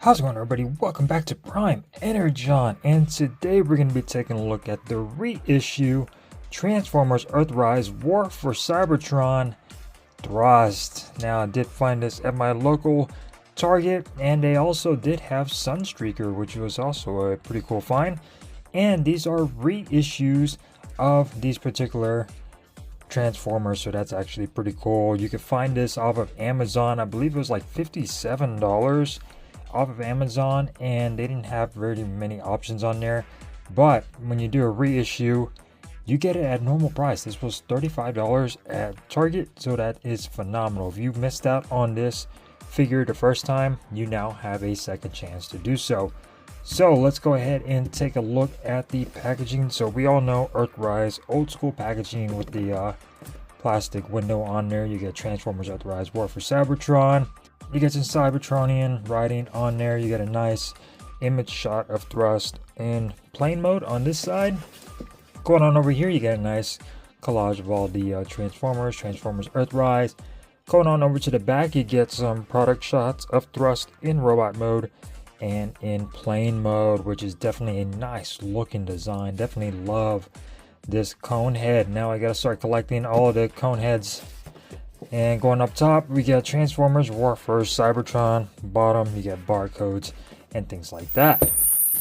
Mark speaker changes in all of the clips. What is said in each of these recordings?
Speaker 1: How's it going, everybody? Welcome back to Prime Energon, and today we're going to be taking a look at the reissue Transformers Earthrise War for Cybertron Thrust. Now, I did find this at my local Target, and they also did have Sunstreaker, which was also a pretty cool find. And these are reissues of these particular Transformers, so that's actually pretty cool. You can find this off of Amazon. I believe it was like $57 off of Amazon, and they didn't have very many options on there. But when you do a reissue, you get it at normal price. This was $35 at Target, so that is phenomenal. If you missed out on this figure the first time, you now have a second chance to do so. So let's go ahead and take a look at the packaging. So we all know Earthrise, old school packaging with the plastic window on there. You get Transformers Earthrise War for Cybertron. You get some Cybertronian writing on there. You get a nice image shot of Thrust in plane mode on this side. Going on over here, you get a nice collage of all the Transformers Earthrise. Going on over to the back, you get some product shots of Thrust in robot mode and in plane mode, which is definitely a nice looking design. Definitely love this cone head. Now I gotta start collecting all of the cone heads. And going up top, we got Transformers War for Cybertron. Bottom, you get barcodes and things like that.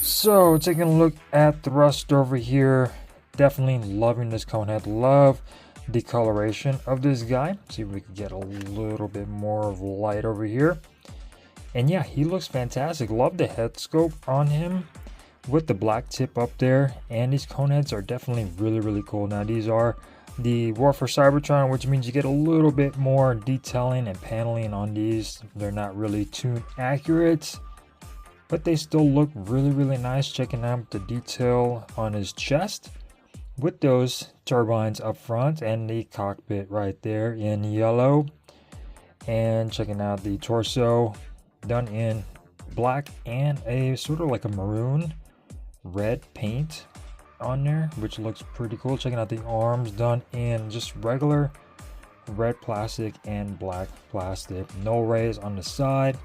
Speaker 1: So taking a look at Thrust over here, definitely loving this cone head. Love the coloration of this guy. See if we can get a little bit more of light over here. And yeah, he looks fantastic. Love the head scope on him with the black tip up there. And these cone heads are definitely really cool. Now these are the War for Cybertron, which means you get a little bit more detailing and paneling on these. They're not really too accurate, but they still look really nice. Checking out the detail on his chest with those turbines up front and the cockpit right there in yellow. And checking out the torso done in black and a sort of like a maroon red paint on there, which looks pretty cool. Checking out the arms done in just regular red plastic and black plastic. No rays on the side.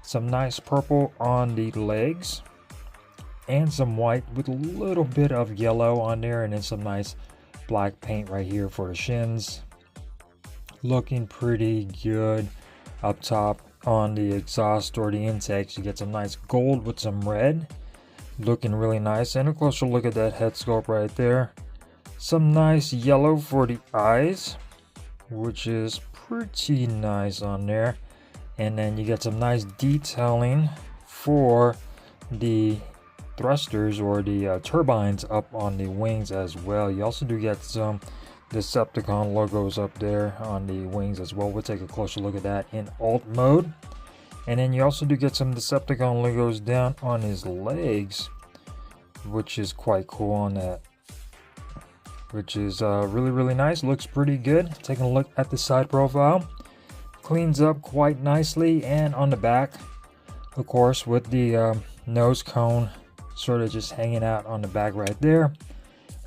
Speaker 1: Some nice purple on the legs and some white with a little bit of yellow on there, and then some nice black paint right here for the shins. Looking pretty good. Up top on the exhaust or the intakes, you get some nice gold with some red. Looking really nice. And a closer look at that head sculpt right there. Some nice yellow for the eyes, which is pretty nice on there. And then you get some nice detailing for the thrusters or the turbines up on the wings as well. You also do get some Decepticon logos up there on the wings as well. We'll take a closer look at that in alt mode. And then you also do get some Decepticon logos down on his legs, which is quite cool on that. Which is really nice. Looks pretty good. Taking a look at the side profile. Cleans up quite nicely. And on the back, of course, with the nose cone sort of just hanging out on the back right there.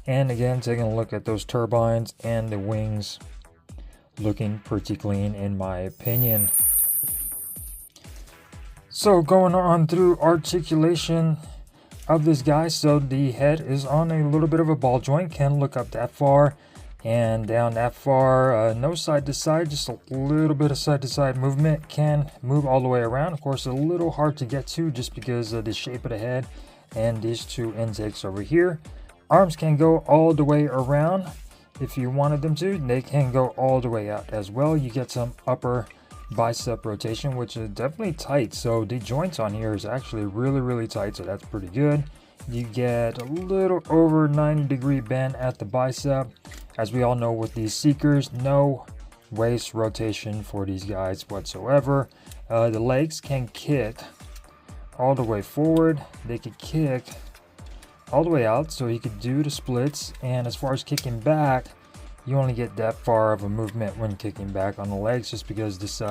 Speaker 1: And again, taking a look at those turbines and the wings. Looking pretty clean in my opinion. So going on through articulation of this guy. So the head is on a little bit of a ball joint. Can't look up that far and down that far. No side to side, just a little bit of side to side movement. Can move all the way around. Of course, a little hard to get to just because of the shape of the head and these two intakes over here. Arms can go all the way around if you wanted them to. They can go all the way out as well. You get some upper bicep rotation, which is definitely tight. So the joints on here is actually really tight, so that's pretty good. You get a little over 90-degree bend at the bicep. As we all know with these Seekers, no waist rotation for these guys whatsoever. The legs can kick all the way forward. They could kick all the way out, so you could do the splits. And as far as kicking back, you only get that far of a movement when kicking back on the legs, just because this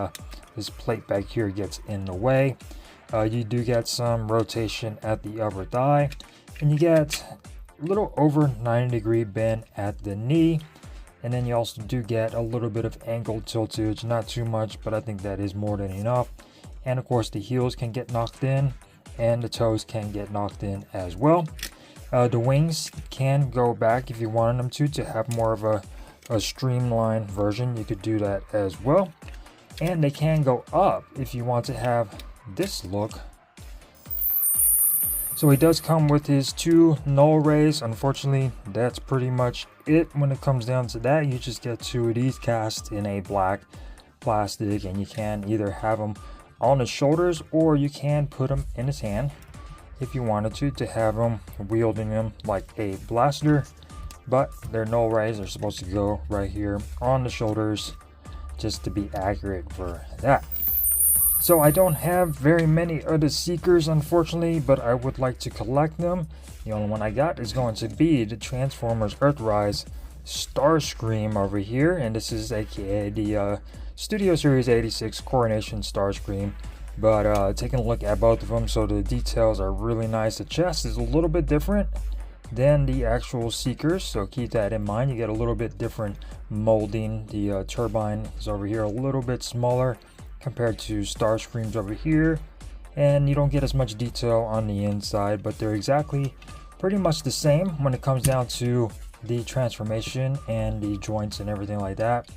Speaker 1: plate back here gets in the way. You do get some rotation at the upper thigh, and you get a little over 90-degree bend at the knee. And then you also do get a little bit of angled tiltage, not too much, but I think that is more than enough. And of course the heels can get knocked in, and the toes can get knocked in as well. The wings can go back if you wanted them to have more of a streamlined version. You could do that as well. And they can go up if you want to have this look. So he does come with his 2 null rays. Unfortunately, that's pretty much it when it comes down to that. You just get 2 of these cast in a black plastic, and you can either have them on the shoulders or you can put them in his hand if you wanted to have them wielding them like a blaster. But their null rays are supposed to go right here on the shoulders, just to be accurate for that. So I don't have very many other Seekers, unfortunately, but I would like to collect them. The only one I got is going to be the Transformers Earthrise Starscream over here, and this is aka the Studio Series 86 Coronation Starscream. But taking a look at both of them, so the details are really nice. The chest is a little bit different than the actual Seekers, so keep that in mind. You get a little bit different molding. The turbine is over here a little bit smaller compared to Starscream's over here, and you don't get as much detail on the inside, but they're exactly pretty much the same when it comes down to the transformation and the joints and everything like that.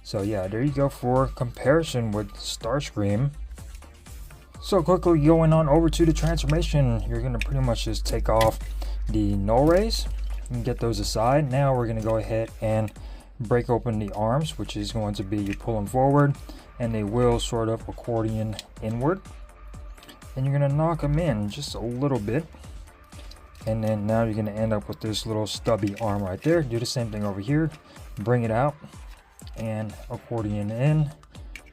Speaker 1: So yeah, there you go for comparison with Starscream. So quickly going on over to the transformation, you're going to pretty much just take off the null rays and get those aside. Now we're going to go ahead and break open the arms, which is going to be you pull them forward and they will sort of accordion inward, and you're going to knock them in just a little bit, and then now you're going to end up with this little stubby arm right there. Do the same thing over here, bring it out and accordion in,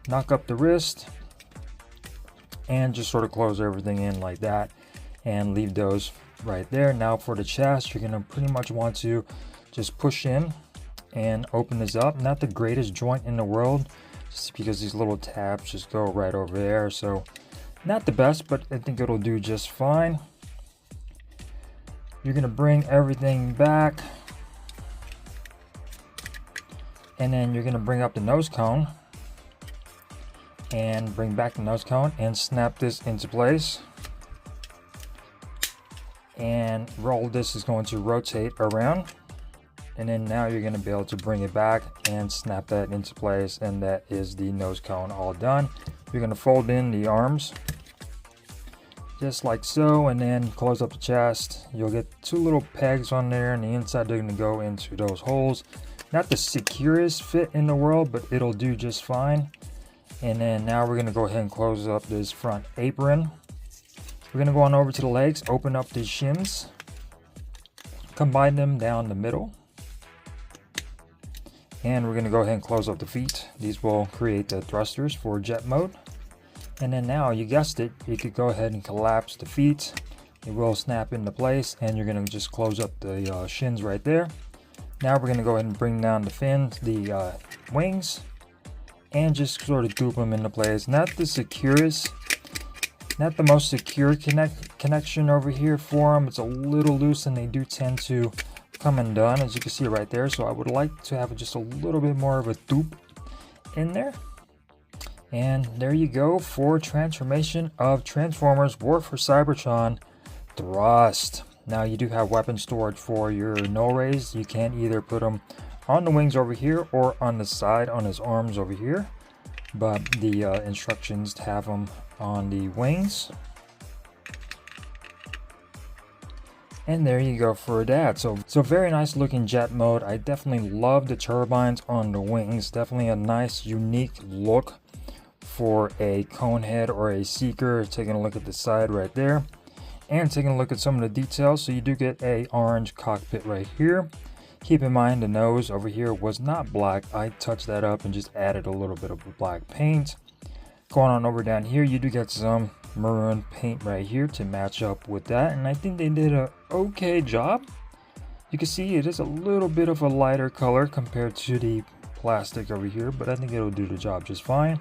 Speaker 1: knock up the wrist, and just sort of close everything in like that and leave those right there. Now for the chest, you're going to pretty much want to just push in and open this up. Not the greatest joint in the world, just because these little tabs just go right over there, so not the best, but I think it'll do just fine. You're going to bring everything back, and then you're going to bring up the nose cone and bring back the nose cone and snap this into place, and roll this is going to rotate around, and then now you're going to be able to bring it back and snap that into place, and that is the nose cone all done. You're going to fold in the arms just like so, and then close up the chest. You'll get 2 little pegs on there, and the inside they're going to go into those holes. Not the securest fit in the world, but it'll do just fine. And then now we're going to go ahead and close up this front apron. We're going to go on over to the legs, open up the shims, combine them down the middle, and we're going to go ahead and close up the feet. These will create the thrusters for jet mode. And then now, you guessed it, you could go ahead and collapse the feet. It will snap into place, and you're going to just close up the shins right there. Now we're going to go ahead and bring down the fins, the wings, and just sort of group them into place. Not the securest, not the most secure connection over here for them. It's a little loose, and they do tend to come undone, as you can see right there. So I would like to have just a little bit more of a dupe in there. And there you go for transformation of Transformers War for Cybertron Thrust. Now you do have weapon storage for your null rays. You can either put them on the wings over here or on the side on his arms over here, but the instructions have them on the wings. And there you go for that. So very nice looking jet mode. I definitely love the turbines on the wings. Definitely a nice unique look for a Conehead or a Seeker. Taking a look at the side right there, and taking a look at some of the details. So you do get a orange cockpit right here. Keep in mind the nose over here was not black. I touched that up and just added a little bit of black paint. Going on over down here, you do get some maroon paint right here to match up with that, and I think they did a okay job. You can see it is a little bit of a lighter color compared to the plastic over here, but I think it'll do the job just fine.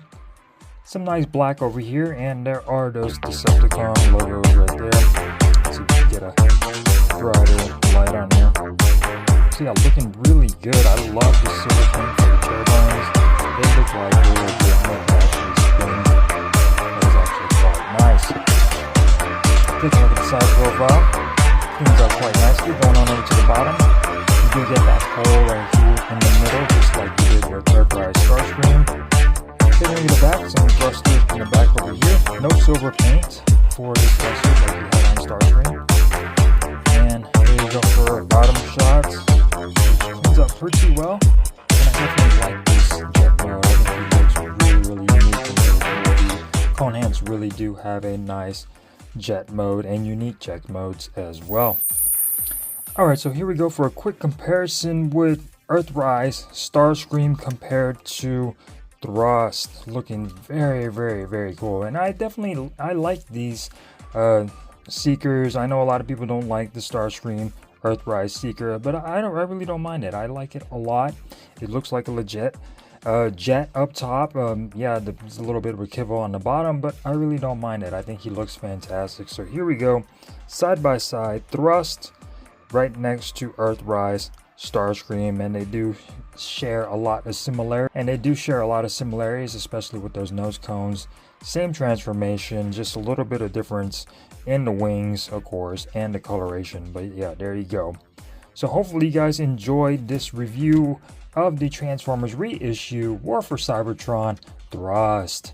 Speaker 1: Some nice black over here, and there are those Decepticon logos right there. So you can get a brighter light on there. So yeah, looking really good. I love the silver paint for the turbines. They look like they will get actually spin. side profile. Cleans up quite nicely. Going on over to the bottom, you do get that hole right here in the middle, just like you did with Earthrise Starscream. Fitting to the back, some rusted in the back over here. No silver paint for this vessel like you had on Starscream. And here you go for bottom shots, which cleans up pretty well. And I definitely like this jet mode. I think it looks really unique and really cool. Conants really do have a nice jet mode and unique jet modes as well. Alright, so here we go for a quick comparison with Earthrise Starscream compared to Thrust. Looking very cool, and I like these Seekers. I know a lot of people don't like the Starscream Earthrise Seeker, but I really don't mind it. I like it a lot. It looks like a legit jet up top. Yeah, there's a little bit of a kibble on the bottom, but I really don't mind it. I think he looks fantastic. So here we go, side by side, Thrust right next to Earthrise Starscream, and they do share a lot of similarities, especially with those nose cones. Same transformation, just a little bit of difference in the wings, of course, and the coloration. But yeah, there you go. So hopefully you guys enjoyed this review of the Transformers reissue War for Cybertron Thrust.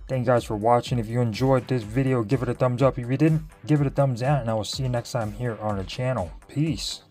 Speaker 1: Thank you guys for watching. If you enjoyed this video, give it a thumbs up. If you didn't, give it a thumbs down, and I will see you next time here on the channel. Peace.